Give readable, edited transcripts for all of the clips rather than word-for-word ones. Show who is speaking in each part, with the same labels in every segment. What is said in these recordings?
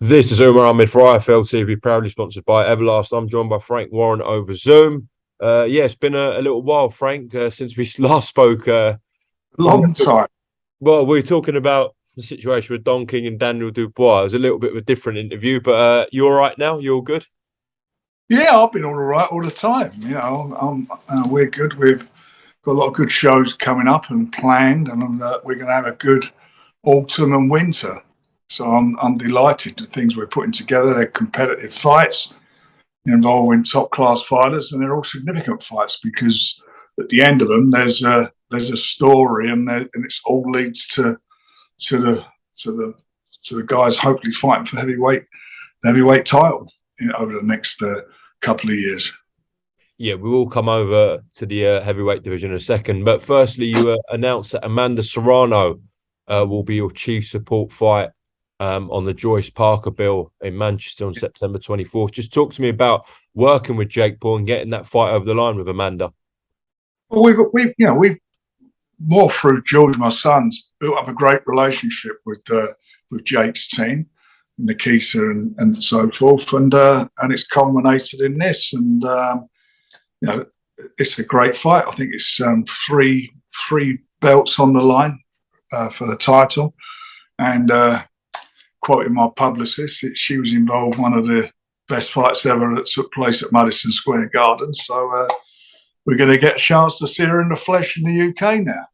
Speaker 1: This is Umar Ahmed for IFL TV, proudly sponsored by Everlast. I'm joined by Frank Warren over Zoom. It's been a little while, Frank, since we last spoke.
Speaker 2: Long time.
Speaker 1: Well, we were talking about the situation with Don King and Daniel Dubois. It was a little bit of a different interview, but you all right now? You all good?
Speaker 2: Yeah, I've been all right all the time. We're good. We've got a lot of good shows coming up and planned, and we're going to have a good autumn and winter. So I'm delighted the things we're putting together. They're competitive fights involving top class fighters, and they're all significant fights because at the end of them there's a story, and it all leads to the guys hopefully fighting for the heavyweight title over the next couple of years.
Speaker 1: Yeah, we will come over to the heavyweight division in a second. But firstly, you announced that Amanda Serrano will be your chief support fight on the Joyce Parker bill in Manchester on September 24th. Just talk to me about working with Jake Paul and getting that fight over the line with Amanda.
Speaker 2: Well, we've more through George, my son's, built up a great relationship with Jake's team, Nikita and so forth, and it's culminated in this, and it's a great fight. I think it's three belts on the line for the title, and quoting my publicist, she was involved in one of the best fights ever that took place at Madison Square Garden. So we're going to get a chance to see her in the flesh in the UK now.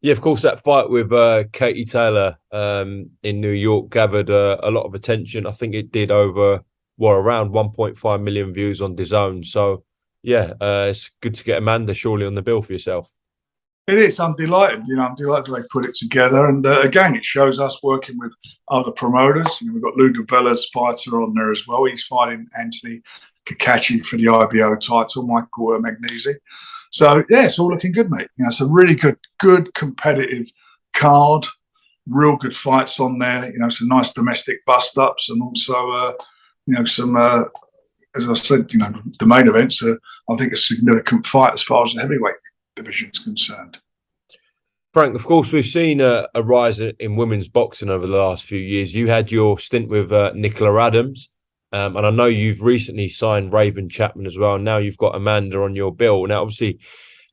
Speaker 1: Yeah, of course, that fight with Katie Taylor in New York gathered a lot of attention. I think it did around 1.5 million views on DAZN. So, yeah, it's good to get Amanda surely on the bill for yourself.
Speaker 2: It is. I'm delighted. I'm delighted they put it together. And again, it shows us working with other promoters. We've got Lou DiBella's fighter on there as well. He's fighting Anthony Kakachi for the IBO title, Michael Magnesi. So, yeah, it's all looking good, mate. It's a really good competitive card, real good fights on there. Some nice domestic bust-ups, and also, some, as I said, the main events are, I think, a significant fight as far as the heavyweight division is concerned.
Speaker 1: Frank, of course, we've seen a rise in women's boxing over the last few years. You had your stint with Nicola Adams. And I know you've recently signed Raven Chapman as well. Now you've got Amanda on your bill. Now, obviously,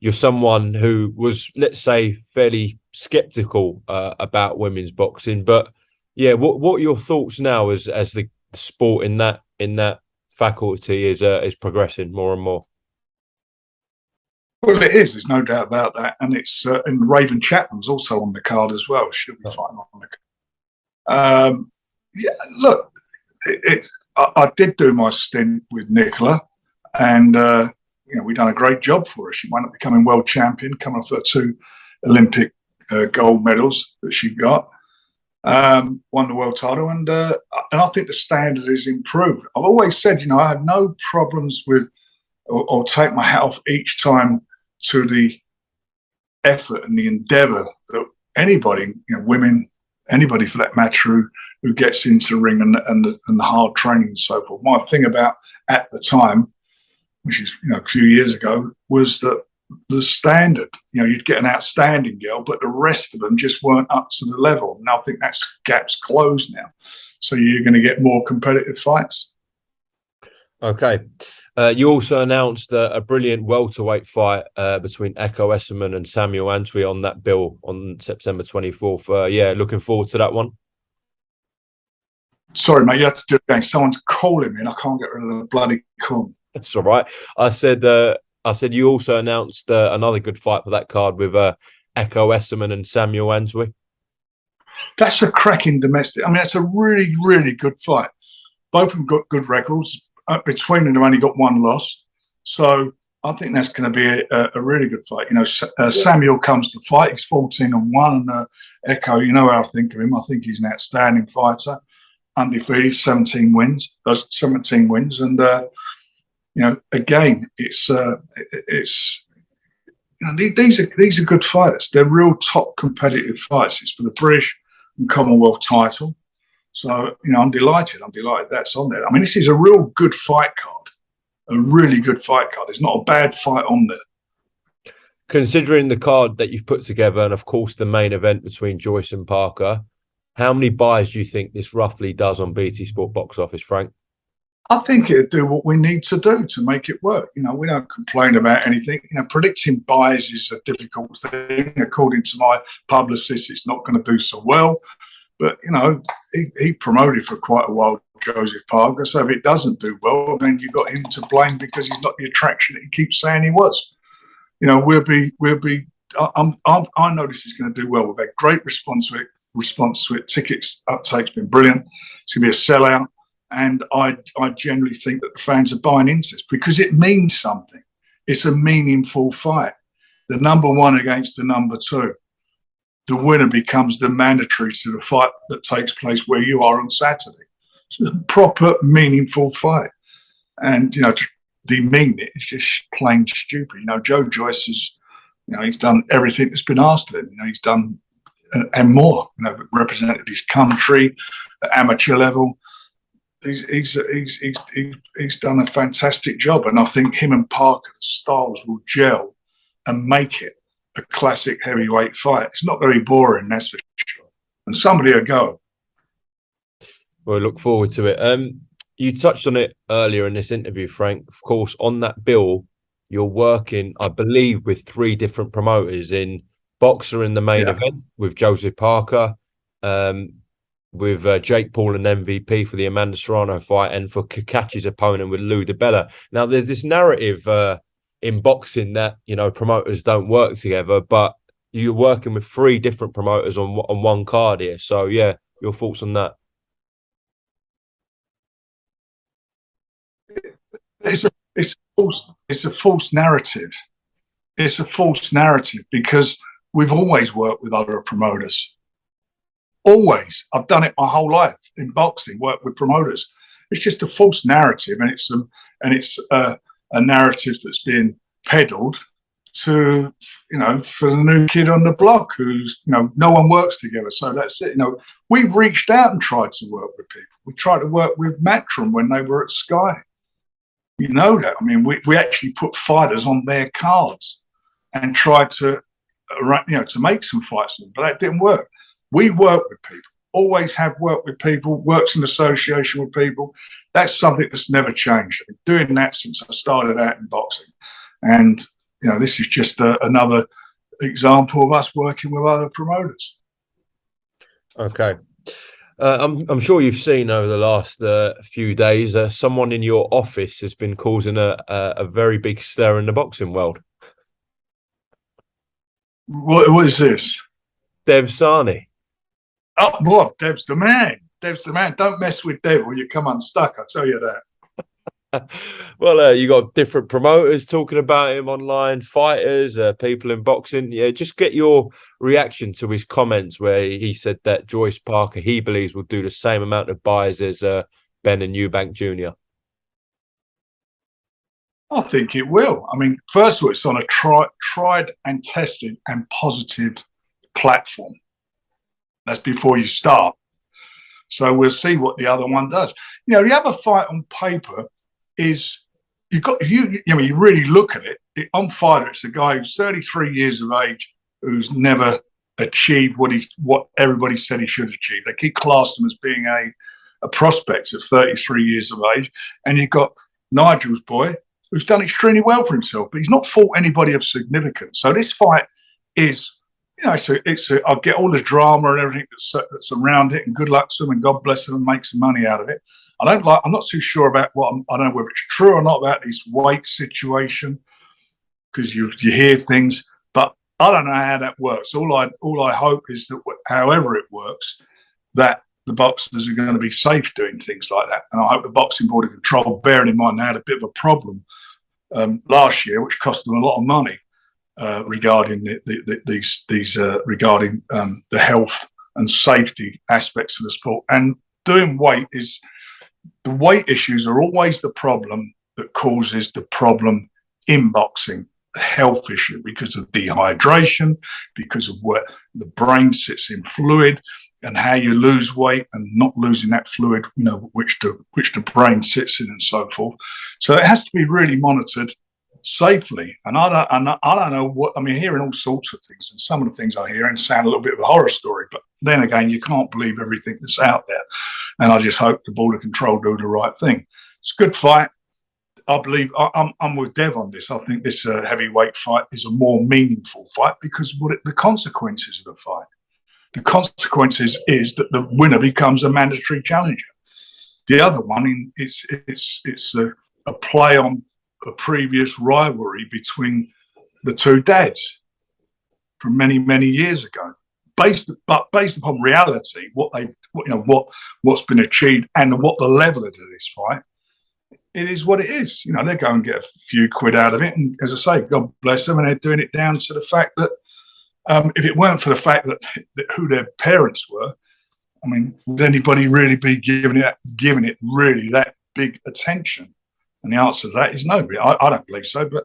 Speaker 1: you're someone who was, let's say, fairly skeptical about women's boxing. But yeah, what are your thoughts now as the sport in that faculty is progressing more and more?
Speaker 2: Well, it is. There's no doubt about that, and it's and Raven Chapman's also on the card as well. She'll be fighting on the card. Yeah, look, I did do my stint with Nicola, and we done a great job for her. She wound up becoming world champion, coming off her 2 Olympic gold medals that she got. Won the world title, and I think the standard is improved. I've always said, I had no problems with, or take my hat off each time to the effort and the endeavour that anybody, women, anybody for that matter, who gets into the ring and the hard training and so forth. My thing about at the time, which is a few years ago, was that the standard, you'd get an outstanding girl, but the rest of them just weren't up to the level. And I think that gap's closed now. So you're going to get more competitive fights.
Speaker 1: Okay. You also announced a brilliant welterweight fight between Echo Esserman and Samuel Antwi on that bill on September 24th. Looking forward to that one.
Speaker 2: Sorry, mate, you have to do it again. Someone's calling me and I can't get rid of the bloody call.
Speaker 1: That's all right. I said you also announced another good fight for that card with Echo Esserman and Samuel Antwi.
Speaker 2: That's a cracking domestic. I mean, that's a really, really good fight. Both of them got good records. Between them, they've only got one loss. So I think that's going to be a really good fight. Samuel comes to fight. He's 14-1, and Echo, how I think of him. I think he's an outstanding fighter. Undefeated, 17 wins, and again, it's these are good fights. They're real top competitive fights. It's for the British and Commonwealth title. So I'm delighted. That's on there. I mean, this is a real good fight card, a really good fight card. There's not a bad fight on there.
Speaker 1: Considering the card that you've put together, and of course the main event between Joyce and Parker, How many buys do you think this roughly does on BT Sport box office, Frank?
Speaker 2: I think it'll do what we need to do to make it work. You know, we don't complain about anything. You know, predicting buys is a difficult thing. According to my publicist, it's not going to do so well. But, you know, he promoted for quite a while, Joseph Parker. So if it doesn't do well, then you've got him to blame because he's not the attraction that he keeps saying he was. You know, I know this is going to do well. We've had great response to it. Tickets uptake's been brilliant. It's going to be a sellout. And I generally think that the fans are buying into this because it means something. It's a meaningful fight. The number one against the number two. The winner becomes the mandatory to the fight that takes place where you are on Saturday. It's a proper, meaningful fight. And, you know, to demean it is just plain stupid. You know, Joe Joyce is, you know, he's done everything that's been asked of him. You know, he's done and more, you know, represented his country at amateur level. He's done a fantastic job, and I think him and Parker, the styles will gel and make it a classic heavyweight fight. It's not very boring, that's for sure. And somebody will go.
Speaker 1: Well, look forward to it. You touched on it earlier in this interview, Frank. Of course, on that bill, you're working, I believe, with 3 different promoters in Boxer in the main event with Joseph Parker. With Jake Paul and MVP for the Amanda Serrano fight, and for Kakachi's opponent with Lou DiBella. Now, there's this narrative in boxing that, you know, promoters don't work together, but you're working with 3 different promoters on one card here. So, yeah, your thoughts on that?
Speaker 2: It's a false narrative. It's a false narrative because we've always worked with other promoters. Always. I've done it my whole life in boxing, work with promoters. It's just a false narrative, and it's a narrative that's been peddled to, you know, for the new kid on the block who's, you know, no one works together. So that's it. You know, we reached out and tried to work with people. We tried to work with Matchroom when they were at Sky. You know that. I mean, we actually put fighters on their cards and tried to, you know, to make some fights, but that didn't work. We work with people, always have worked with people, works in association with people. That's something that's never changed. I've been doing that since I started out in boxing. And, you know, this is just another example of us working with other promoters.
Speaker 1: Okay. I'm sure you've seen over the last few days, someone in your office has been causing a very big stir in the boxing world.
Speaker 2: What is this?
Speaker 1: Dev Sani.
Speaker 2: Oh, boy, Dev's the man. Dev's the man. Don't mess with Dev or you come unstuck, I tell you that.
Speaker 1: Well, you got different promoters talking about him online, fighters, people in boxing. Yeah, just get your reaction to his comments where he said that Joyce Parker, he believes, will do the same amount of buys as Ben and Eubank Jr.
Speaker 2: I think it will. I mean, first of all, it's on a tried and tested and positive platform. That's before you start. So we'll see what the other one does. You know, the other fight on paper is you really look at it on Fighter. It's a guy who's 33 years of age who's never achieved what everybody said he should achieve. They keep classing him as being a prospect at 33 years of age. And you've got Nigel's boy who's done extremely well for himself, but he's not fought anybody of significance. So this fight is, you know, I'll get all the drama and everything that's around it, and good luck to them, and God bless them, and make some money out of it. I'm not too sure about I don't know whether it's true or not about this weight situation, because you hear things, but I don't know how that works. All I hope is that however it works, that the boxers are going to be safe doing things like that. And I hope the Boxing Board of Control, bearing in mind they had a bit of a problem last year, which cost them a lot of money, regarding regarding the health and safety aspects of the sport. And doing weight the weight issues are always the problem that causes the problem in boxing, the health issue, because of dehydration, because of where the brain sits in fluid, and how you lose weight and not losing that fluid, you know, which the brain sits in, and so forth. So it has to be really monitored safely. And I don't know what, I mean, hearing all sorts of things, and some of the things I hear and sound a little bit of a horror story, but then again, you can't believe everything that's out there. And I just hope the Border Control do the right thing. It's a good fight. I believe I'm with Dev on this. I think this heavyweight fight is a more meaningful fight because the consequences of the fight. The consequences is that the winner becomes a mandatory challenger. The other one, it's a play on a previous rivalry between the two dads from many, many years ago, based upon reality, what's been achieved and what the level of this fight. It is what it is. They're going to get a few quid out of it, and as I say, God bless them, and they're doing it down to the fact that if it weren't for the fact that who their parents were, I mean, would anybody really be giving it really that big attention? And the answer to that is no. I don't believe so. But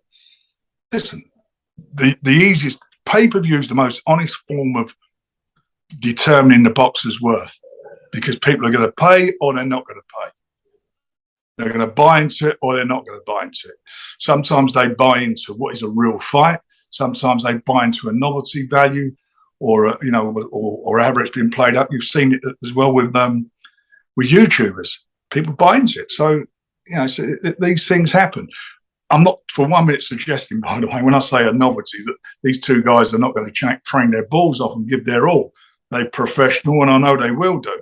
Speaker 2: listen, the easiest pay-per-view is the most honest form of determining the boxer's worth, because people are going to pay or they're not going to pay. They're going to buy into it or they're not going to buy into it. Sometimes they buy into what is a real fight. Sometimes they buy into a novelty value, or however it's been played up. You've seen it as well with YouTubers. People buy into it. So these things happen. I'm not for 1 minute suggesting, by the way, when I say a novelty, that these two guys are not going to train their balls off and give their all. They're professional, and I know they will do.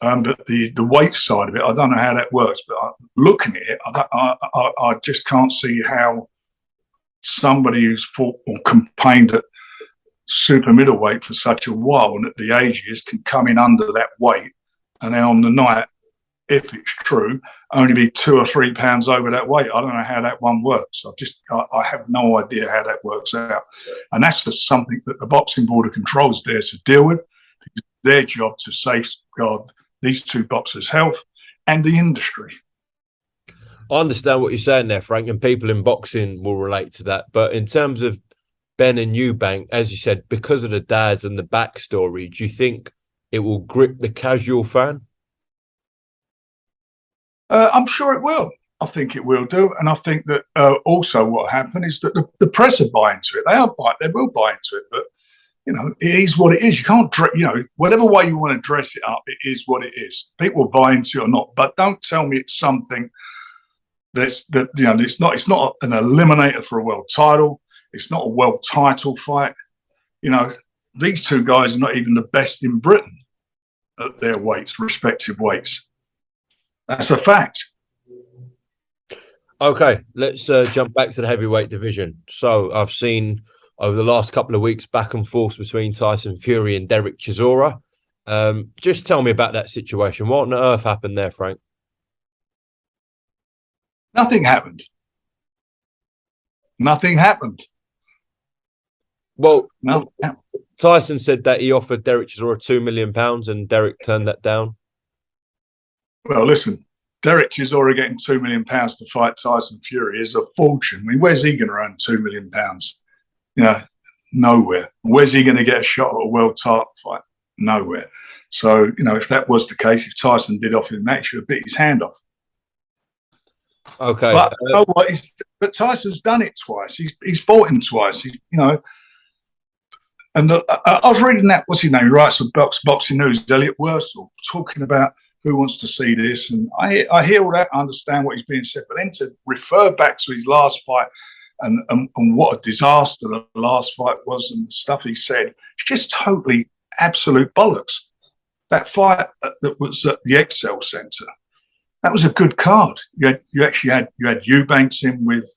Speaker 2: But the weight side of it, I don't know how that works. But looking at it, I just can't see how somebody who's fought or campaigned at super middleweight for such a while and at the ages can come in under that weight, and then on the night, if it's true, only be 2 or 3 pounds over that weight. I don't know how that one works. I have no idea how that works out. And that's just something that the Boxing Border Control is there to deal with. It's their job to safeguard these two boxers' health and the industry.
Speaker 1: I understand what you're saying there, Frank, and people in boxing will relate to that. But in terms of Ben and Eubank, as you said, because of the dads and the backstory, do you think it will grip the casual fan?
Speaker 2: I'm sure it will. I think it will do. And I think that also what happened is that the press are buying into it. They will buy into it. But, it is what it is. You can't, whatever way you want to dress it up, it is what it is. People buy into it or not. But don't tell me it's something it's not an eliminator for a world title. It's not a world title fight. These two guys are not even the best in Britain at their respective weights. That's a fact.
Speaker 1: Okay, let's jump back to the heavyweight division. So I've seen over the last couple of weeks back and forth between Tyson Fury and Derek Chisora. Just tell me about that situation. What on earth happened there, Frank?
Speaker 2: Nothing happened. Nothing happened.
Speaker 1: Well,
Speaker 2: nothing happened.
Speaker 1: Tyson said that he offered Derek Chisora £2 million and Derek turned that down.
Speaker 2: Well, listen, Derek Chisora getting £2 million to fight Tyson Fury is a fortune. I mean, where's he going to earn £2 million? Nowhere. Where's he going to get a shot at a world title fight? Nowhere. So, if that was the case, if Tyson did offer him that, he should have bit his hand off.
Speaker 1: Okay.
Speaker 2: But you know what? But Tyson's done it twice. He's fought him twice. And I was reading that, what's his name? He writes for Boxing News, Elliot Wursell, talking about who wants to see this. And I hear all that, I understand what he's being said, but then to refer back to his last fight and what a disaster the last fight was and the stuff he said, it's just totally absolute bollocks. That fight that was at the Excel Centre, that was a good card. You had Eubanks in with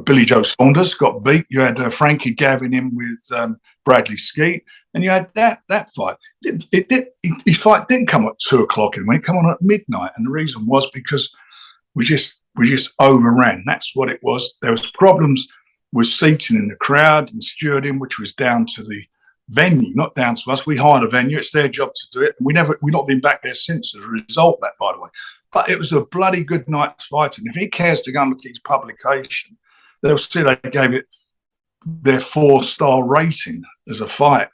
Speaker 2: Billy Joe Saunders, got beat. You had Frankie Gavin in with Bradley Skeet, and you had that fight. His fight didn't come at 2 o'clock in the morning; it came on at midnight, and the reason was because we just overran. That's what it was. There was problems with seating in the crowd and stewarding, which was down to the venue, not down to us. We hired a venue; it's their job to do it. We've not been back there since as a result of that, by the way. But it was a bloody good night's fighting. If he cares to go and look at his publication, they'll see they gave it their 4-star rating as a fight,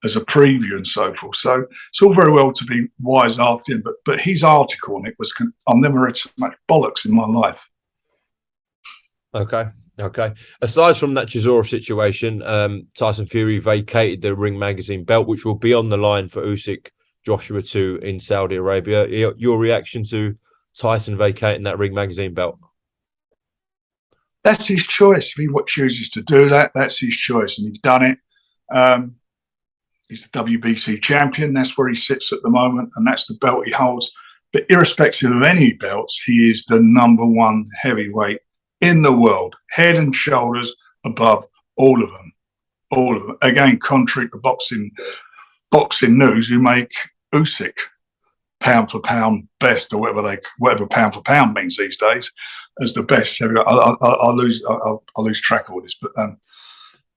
Speaker 2: as a preview and so forth. So it's all very well to be wise after him, but his article on it was, I've never read so much bollocks in my life.
Speaker 1: Okay. Okay. Aside from that Chisora situation, Tyson Fury vacated the Ring Magazine belt, which will be on the line for Usyk Joshua 2 in Saudi Arabia. Your reaction to Tyson vacating that Ring Magazine belt?
Speaker 2: That's his choice. If he chooses to do that, that's his choice, and he's done it. He's the WBC champion. That's where he sits at the moment, and that's the belt he holds. But irrespective of any belts, he is the #1 heavyweight in the world, head and shoulders above all of them. All of them. Again, contrary to boxing news, who make Usyk pound for pound best, or whatever pound for pound means these days, as the best heavyweight. I lose track of all this, but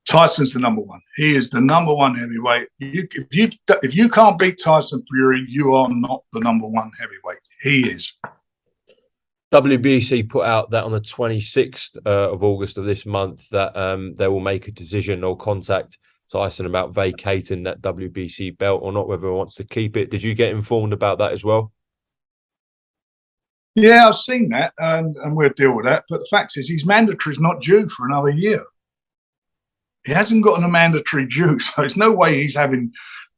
Speaker 2: Tyson's the #1. He is the #1 heavyweight. If you can't beat Tyson Fury, you are not the #1 heavyweight. He is.
Speaker 1: WBC put out that on the 26th of August of this month that they will make a decision or contact Tyson about vacating that WBC belt or not, whether he wants to keep it. Did you get informed about that as well?
Speaker 2: Yeah, I've seen that, and we'll deal with that. But the fact is, his mandatory is not due for another year. He hasn't got a mandatory due, so there's no way he's having,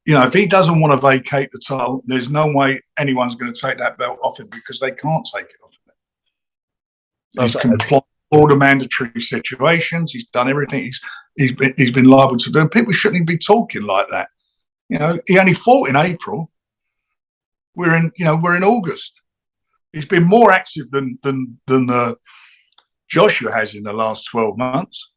Speaker 2: if he doesn't want to vacate the title, there's no way anyone's going to take that belt off him, because they can't take it off him. He's complied with all the mandatory situations. He's done everything he's been liable to do. And people shouldn't even be talking like that. He only fought in April. We're in August. He's been more active than Joshua has in the last 12 months.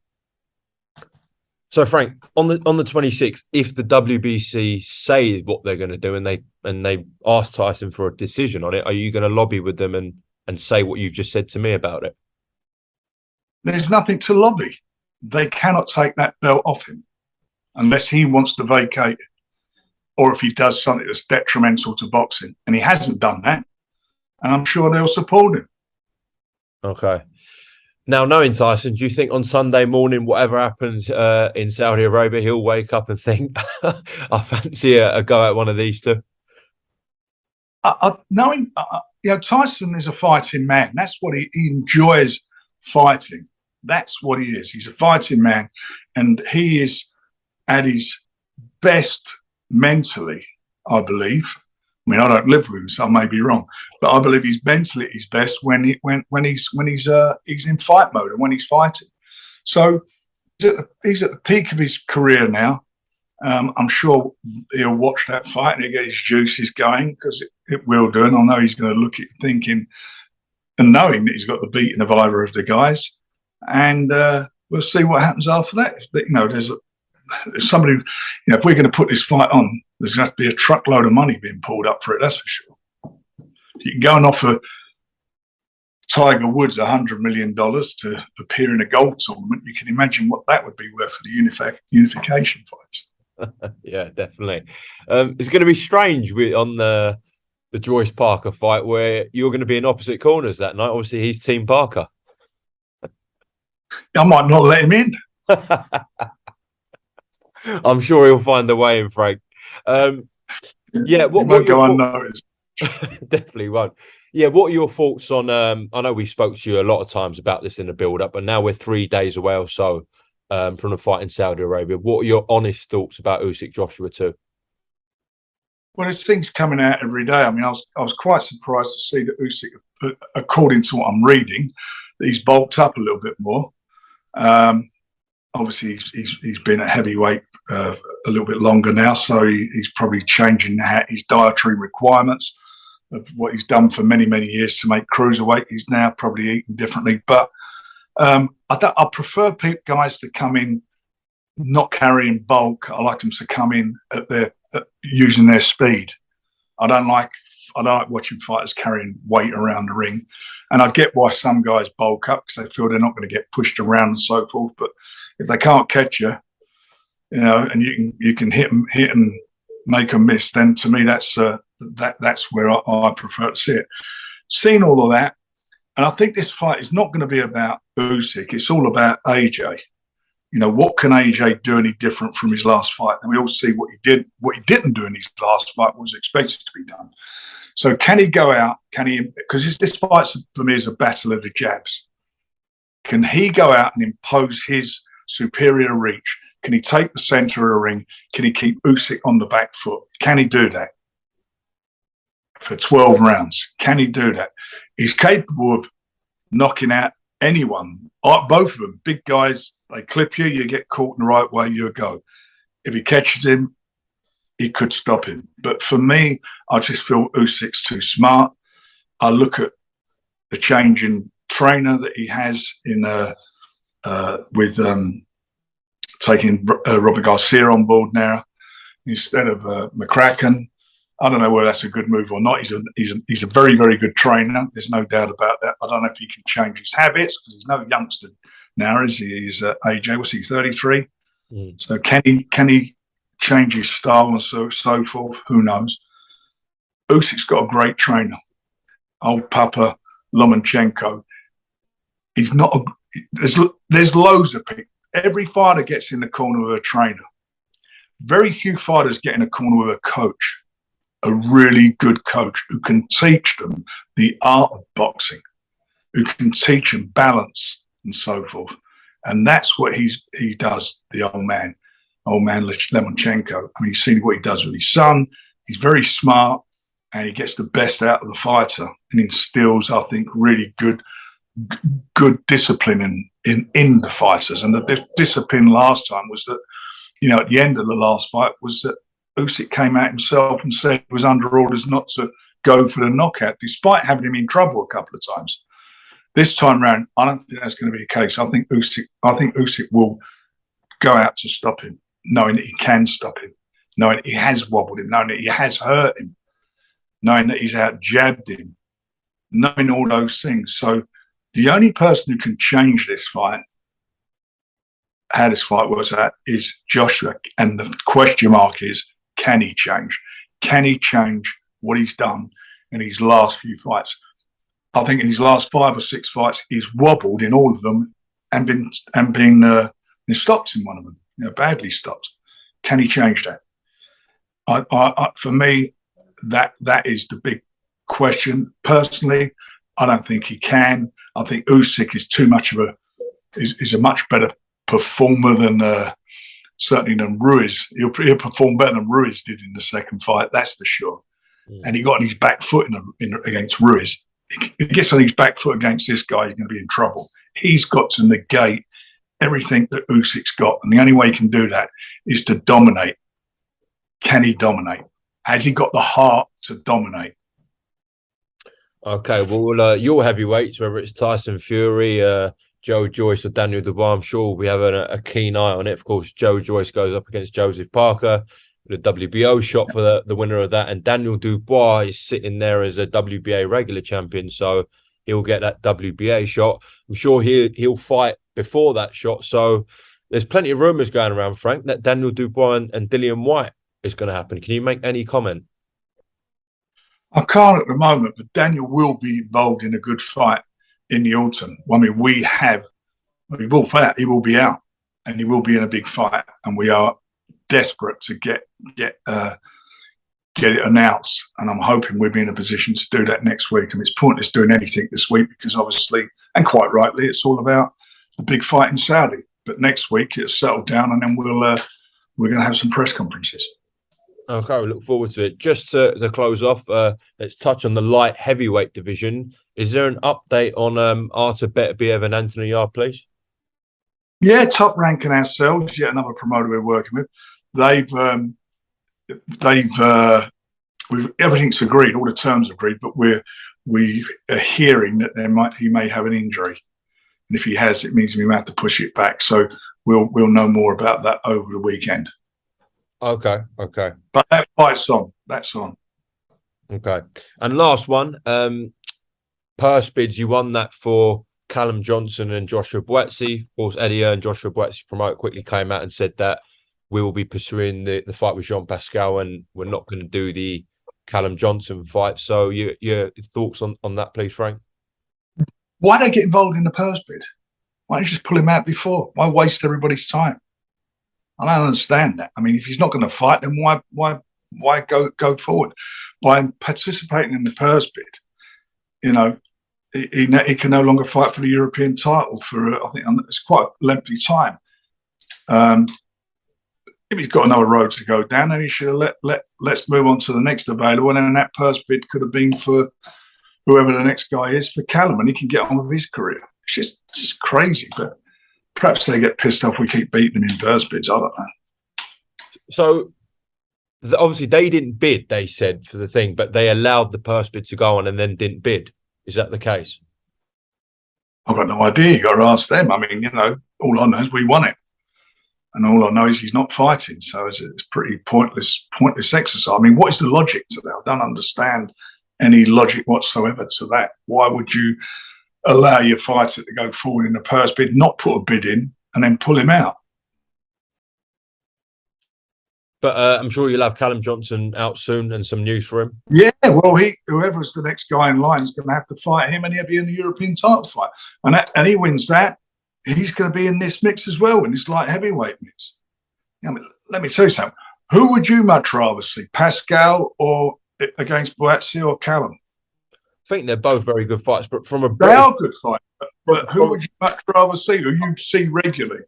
Speaker 1: So, Frank, on the 26th, if the WBC say what they're going to do and they ask Tyson for a decision on it, are you going to lobby with them and say what you've just said to me about it?
Speaker 2: There's nothing to lobby. They cannot take that belt off him unless he wants to vacate it, or if he does something that's detrimental to boxing. And he hasn't done that. And I'm sure they'll support him.
Speaker 1: Okay. Now, knowing Tyson, do you think on Sunday morning, whatever happens in Saudi Arabia, he'll wake up and think, I fancy a go at one of these two?
Speaker 2: Knowing, Tyson is a fighting man. That's what he enjoys, fighting. That's what he is. He's a fighting man. And he is at his best mentally, I believe. I mean, I don't live with him, so I may be wrong, but I believe he's mentally at his best when he's in fight mode and when he's fighting. So he's at the peak of his career now. I'm sure he'll watch that fight and he'll get his juices going, because it will do. And I know he's going to look at it thinking and knowing that he's got the beating of either of the guys. And we'll see what happens after that. There's somebody, if we're going to put this fight on, there's going to have to be a truckload of money being pulled up for it, that's for sure. You can go and offer Tiger Woods $100 million to appear in a golf tournament. You can imagine what that would be worth for the unification fights.
Speaker 1: Yeah, definitely. It's going to be strange on the Joyce Parker fight, where you're going to be in opposite corners that night. Obviously, he's Team Parker.
Speaker 2: I might not let him in.
Speaker 1: I'm sure he'll find a way in, Frank. Yeah, what
Speaker 2: won't go unnoticed.
Speaker 1: Definitely won't. Yeah, what are your thoughts on? I know we spoke to you a lot of times about this in the build-up, but now we're 3 days away or so from the fight in Saudi Arabia. What are your honest thoughts about Usyk Joshua 2?
Speaker 2: Well, there's things coming out every day. I mean, I was quite surprised to see that Usyk, according to what I'm reading, that he's bulked up a little bit more. Obviously, he's been at heavyweight a little bit longer now, so he's probably changing his dietary requirements of what he's done for many, many years to make cruiserweight. He's now probably eating differently. But I prefer guys to come in not carrying bulk. I like them to come in using their speed. I don't like watching fighters carrying weight around the ring. And I get why some guys bulk up, because they feel they're not going to get pushed around and so forth. But if they can't catch you, and you can hit and make them miss, then to me that's where I prefer to see it. Seeing all of that, and I think this fight is not going to be about Usyk. It's all about AJ. What can AJ do any different from his last fight? And we all see what he did. What he didn't do in his last fight was expected to be done. So can he go out? Because this fight for me is a battle of the jabs. Can he go out and impose his superior reach? Can he take the centre of the ring? Can he keep Usyk on the back foot? Can he do that for 12 rounds? Can he do that? He's capable of knocking out anyone. Both of them, big guys, they clip you, you get caught in the right way, you go. If he catches him, he could stop him. But for me, I just feel Usyk's too smart. I look at the change in trainer that he has in with taking Robert Garcia on board now instead of McCracken. I don't know whether that's a good move or not. He's a very, very good trainer. There's no doubt about that. I don't know if he can change his habits because he's no youngster now, is he? He's AJ, what's he, 33? So can he change his style and so forth? Who knows? Usyk's got a great trainer. Old Papa Lomachenko. He's not. There's loads of people. Every fighter gets in the corner with a trainer. Very few fighters get in a corner with a coach, a really good coach who can teach them the art of boxing, who can teach them balance and so forth. And that's what he does, the old man Lomachenko. I mean, you've seen what he does with his son. He's very smart and he gets the best out of the fighter and instills, I think, really good discipline in the fighters. And the discipline last time was that, at the end of the last fight was that Usyk came out himself and said he was under orders not to go for the knockout, despite having him in trouble a couple of times. This time round, I don't think that's going to be the case. I think Usyk will go out to stop him, knowing that he can stop him, knowing that he has wobbled him, knowing that he has hurt him, knowing that he's out jabbed him, knowing all those things. So the only person who can change this fight, how this fight works out, is Joshua. And the question mark is, can he change? Can he change what he's done in his last few fights? I think in his last 5 or 6 fights, he's wobbled in all of them and been stopped in one of them, badly stopped. Can he change that? For me, that is the big question. Personally, I don't think he can. I think Usyk is too much of is a much better performer than certainly than Ruiz. He'll perform better than Ruiz did in the second fight, that's for sure. And he got on his back foot against Ruiz. If he gets on his back foot against this guy, he's going to be in trouble. He's got to negate everything that Usyk's got, and the only way he can do that is to dominate. Can he dominate? Has he got the heart to dominate?
Speaker 1: Okay, well, your heavyweights, whether it's Tyson Fury, Joe Joyce or Daniel Dubois, I'm sure we'll be having a keen eye on it. Of course, Joe Joyce goes up against Joseph Parker, the WBO shot for the winner of that. And Daniel Dubois is sitting there as a WBA regular champion, so he'll get that WBA shot. I'm sure he'll fight before that shot. So there's plenty of rumours going around, Frank, that Daniel Dubois and Dillian White is going to happen. Can you make any comment?
Speaker 2: I can't at the moment, but Daniel will be involved in a good fight in the autumn. I mean, he will fight. He will be out, and he will be in a big fight. And we are desperate to get it announced. And I'm hoping we'll be in a position to do that next week. And it's pointless doing anything this week because obviously, and quite rightly, it's all about the big fight in Saudi. But next week it'll settle down, and then we're going to have some press conferences.
Speaker 1: Okay, we look forward to it. Just to close off, let's touch on the light heavyweight division. Is there an update on Artur Beterbiev and Anthony Yarde, please?
Speaker 2: Yeah, Top Rank and ourselves, yet another promoter we're working with. Everything's agreed, all the terms agreed, but we are hearing that he may have an injury, and if he has, it means we may have to push it back. So we'll know more about that over the weekend. Okay.
Speaker 1: But
Speaker 2: that fight's on. That's on.
Speaker 1: Okay. And last one, purse bids. You won that for Callum Johnson and Joshua Buatsi. Of course, Eddie and Joshua Buatsi's promoter quickly came out and said that we will be pursuing the fight with Jean Pascal, and we're not going to do the Callum Johnson fight. So your thoughts on that, please, Frank?
Speaker 2: Why don't they get involved in the purse bid? Why don't you just pull him out before? Why waste everybody's time? I don't understand that. I mean, if he's not going to fight, then why go forward? By participating in the purse bid, he can no longer fight for the European title for I think it's quite a lengthy time. If he's got another road to go down, then he should have let's move on to the next available, and then that purse bid could have been for whoever the next guy is for Callum, and he can get on with his career. It's just crazy, but perhaps they get pissed off we keep beating them in purse bids. I don't know.
Speaker 1: So obviously they didn't bid, they said, for the thing, but they allowed the purse bid to go on and then didn't bid. Is that the case?
Speaker 2: I've got no idea. You got to ask them. I mean, all I know is we won it. And all I know is he's not fighting. So it's pretty pointless exercise. I mean, what is the logic to that? I don't understand any logic whatsoever to that. Why would you allow your fighter to go forward in a purse bid, not put a bid in, and then pull him out?
Speaker 1: But I'm sure you'll have Callum Johnson out soon and some news for him.
Speaker 2: Yeah, well, whoever's the next guy in line is going to have to fight him, and he'll be in the European title fight. And he wins that, he's going to be in this mix as well, in this light heavyweight mix. Let me tell you something. Who would you much rather see, Pascal or against Buatsi or Callum?
Speaker 1: I think they're both very good fights, but from a
Speaker 2: they are good fights. But who would you much rather see, who you see regularly?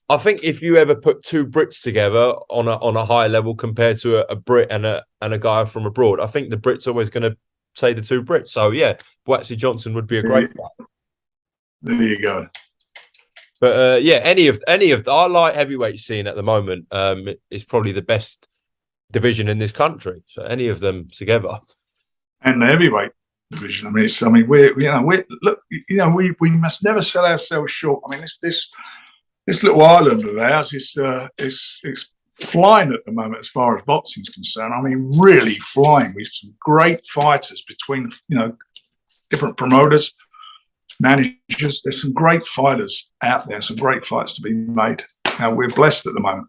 Speaker 1: I think if you ever put two Brits together on a high level compared to a Brit and a guy from abroad, I think the Brits are always going to say the two Brits. So yeah, Buatsi Johnson would be a great fight.
Speaker 2: There you go.
Speaker 1: But yeah, any of our light heavyweight scene at the moment is probably the best division in this country. So any of them together, and
Speaker 2: the heavyweight division. We must never sell ourselves short. I mean, this little island of ours is flying at the moment as far as boxing is concerned. I mean, really flying with some great fighters between different promoters, managers. There's some great fighters out there, some great fights to be made. And we're blessed at the moment.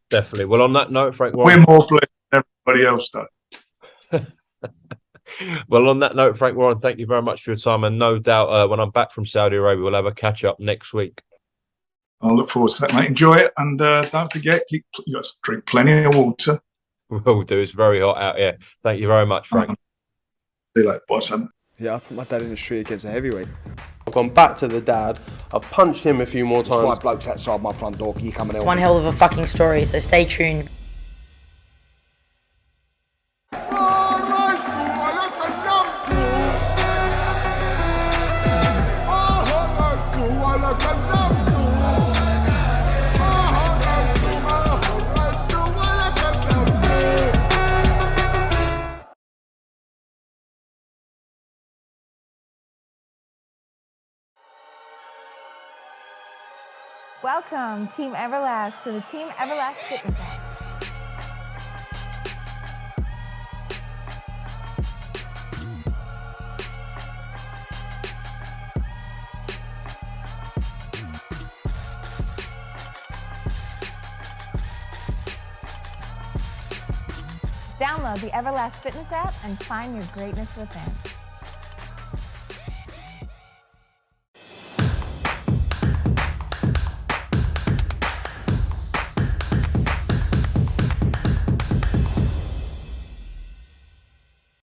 Speaker 1: Definitely. Well, on that note, Frank Warren,
Speaker 2: we're more blessed than everybody else, though.
Speaker 1: Well, on that note, Frank Warren, thank you very much for your time. And no doubt when I'm back from Saudi Arabia, we'll have a catch up next week.
Speaker 2: I'll look forward to that, mate. Enjoy it. And don't forget, you got to drink plenty of water.
Speaker 1: Will do. It's very hot out here. Thank you very much, Frank.
Speaker 2: See you later. Bye, son.
Speaker 3: Yeah, I put my dad in the street against a heavyweight.
Speaker 4: I've gone back to the dad. I've punched him a few more times.
Speaker 5: 5 blokes outside my front door. Can you come and help
Speaker 6: One
Speaker 5: me?
Speaker 6: hell of a fucking story, so stay tuned.
Speaker 7: Welcome, Team Everlast, to the Team Everlast Fitness app. Download the Everlast Fitness app and find your greatness within.